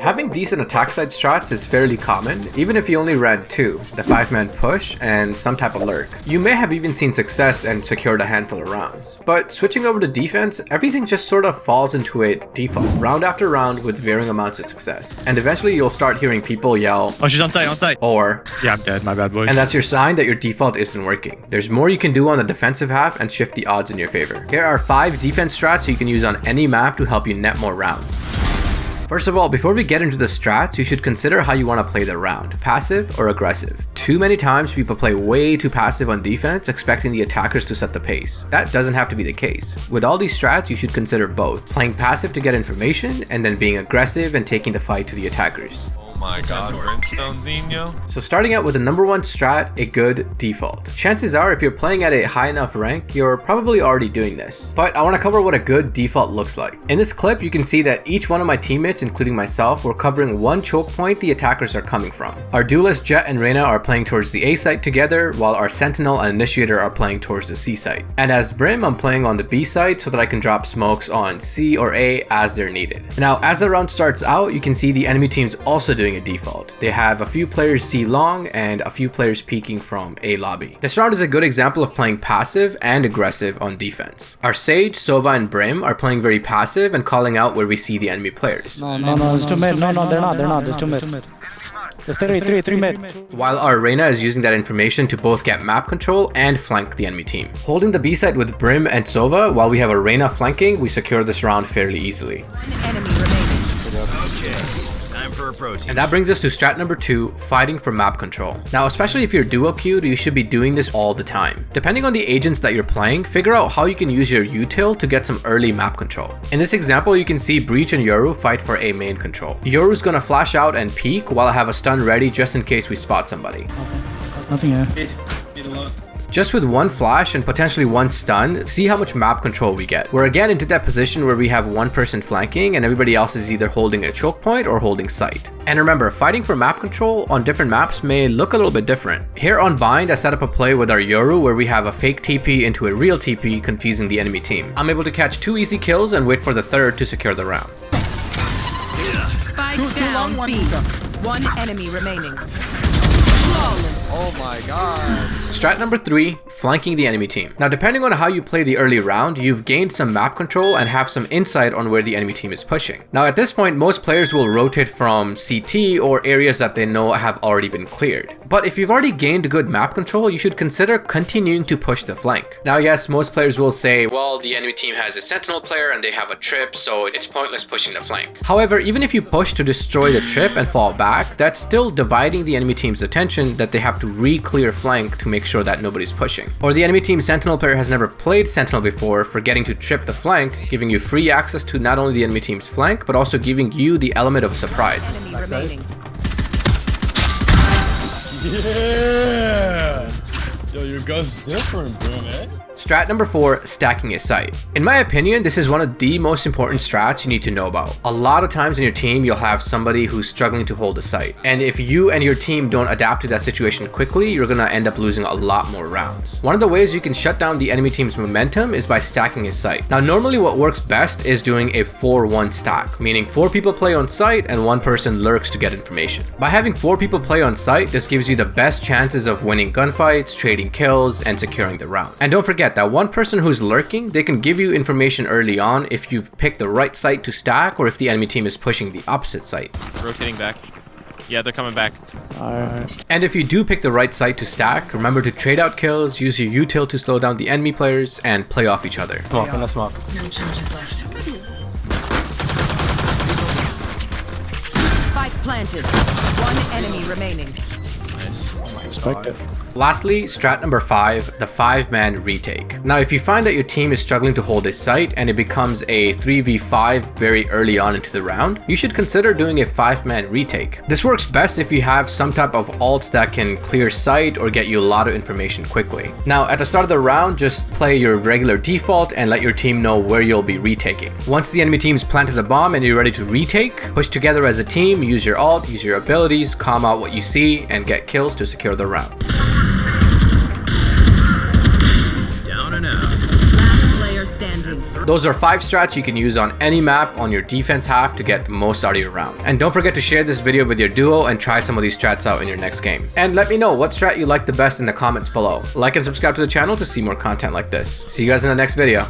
Having decent attack side strats is fairly common, even if you only ran 2, the 5-man push and some type of lurk. You may have even seen success and secured a handful of rounds. But switching over to defense, everything just sort of falls into a default, round after round with varying amounts of success. And eventually you'll start hearing people yell, "Oh, she's on site. Or, "Yeah, I'm dead, my bad, boys." And that's your sign that your default isn't working. There's more you can do on the defensive half and shift the odds in your favor. Here are 5 defense strats you can use on any map to help you net more rounds. First of all, before we get into the strats, you should consider how you want to play the round, passive or aggressive. Too many times people play way too passive on defense, expecting the attackers to set the pace. That doesn't have to be the case. With all these strats, you should consider both, playing passive to get information, and then being aggressive and taking the fight to the attackers. Oh my god, Brimstone Zinho. So starting out with the number 1 strat, a good default. Chances are if you're playing at a high enough rank, you're probably already doing this. But I want to cover what a good default looks like. In this clip, you can see that each one of my teammates, including myself, were covering one choke point the attackers are coming from. Our duelist Jet and Reyna are playing towards the A site together, while our Sentinel and Initiator are playing towards the C site. And as Brim, I'm playing on the B site so that I can drop smokes on C or A as they're needed. Now, as the round starts out, you can see the enemy team's also doing a default. They have a few players C long and a few players peeking from A lobby. This round is a good example of playing passive and aggressive on defense. Our Sage, Sova, and Brim are playing very passive and calling out where we see the enemy players. No, it's too mid. No, they're not. There's too mid. There's three mid. While our Reyna is using that information to both get map control and flank the enemy team. Holding the B site with Brim and Sova while we have a Reyna flanking, we secure this round fairly easily. Enemy remaining. And that brings us to strat number 2, fighting for map control. Now, especially if you're duo queued, you should be doing this all the time. Depending on the agents that you're playing, figure out how you can use your util to get some early map control. In this example, you can see Breach and Yoru fight for A main control. Yoru's gonna flash out and peek while I have a stun ready just in case we spot somebody. Okay. Nothing here. Just with one flash and potentially one stun, see how much map control we get. We're again into that position where we have one person flanking and everybody else is either holding a choke point or holding sight. And remember, fighting for map control on different maps may look a little bit different. Here on Bind, I set up a play with our Yoru where we have a fake TP into a real TP, confusing the enemy team. I'm able to catch 2 easy kills and wait for the third to secure the round. Spike down B. 1 enemy remaining. Oh my god. Strat number 3, flanking the enemy team. Now, depending on how you play the early round, you've gained some map control and have some insight on where the enemy team is pushing. Now, at this point, most players will rotate from CT or areas that they know have already been cleared. But if you've already gained good map control, you should consider continuing to push the flank. Now, yes, most players will say, well, the enemy team has a Sentinel player and they have a trip, so it's pointless pushing the flank. However, even if you push to destroy the trip and fall back, that's still dividing the enemy team's attention that they have to re-clear flank to make sure that nobody's pushing. Or the enemy team Sentinel player has never played Sentinel before, forgetting to trip the flank, giving you free access to not only the enemy team's flank, but also giving you the element of surprise. Enemy remaining. Yeah! Yo, your gun's different, bro, man. Strat number 4, stacking a site. In my opinion, this is one of the most important strats you need to know about. A lot of times in your team, you'll have somebody who's struggling to hold a site. And if you and your team don't adapt to that situation quickly, you're gonna end up losing a lot more rounds. One of the ways you can shut down the enemy team's momentum is by stacking a site. Now, normally what works best is doing a 4-1 stack, meaning 4 people play on site and 1 person lurks to get information. By having 4 people play on site, this gives you the best chances of winning gunfights, trading kills, and securing the round. And don't forget that 1 person who's lurking, they can give you information early on if you've picked the right site to stack or if the enemy team is pushing the opposite site. Rotating back. Yeah, they're coming back. Alright. And if you do pick the right site to stack, remember to trade out kills, use your util to slow down the enemy players, and play off each other. Smoke, in the smoke. No charges left. Spike planted. 1 enemy remaining. Expect it. Lastly, strat number 5, the 5-man retake. Now, if you find that your team is struggling to hold a site and it becomes a 3v5 very early on into the round, you should consider doing a 5-man retake. This works best if you have some type of ults that can clear site or get you a lot of information quickly. Now, at the start of the round, just play your regular default and let your team know where you'll be retaking. Once the enemy team's planted the bomb and you're ready to retake, push together as a team, use your ult, use your abilities, calm out what you see, and get kills to secure the round. Last player standing. Those are 5 strats you can use on any map on your defense half to get the most out of your round. And don't forget to share this video with your duo and try some of these strats out in your next game. And let me know what strat you like the best in the comments below. Like and subscribe to the channel to see more content like this. See you guys in the next video.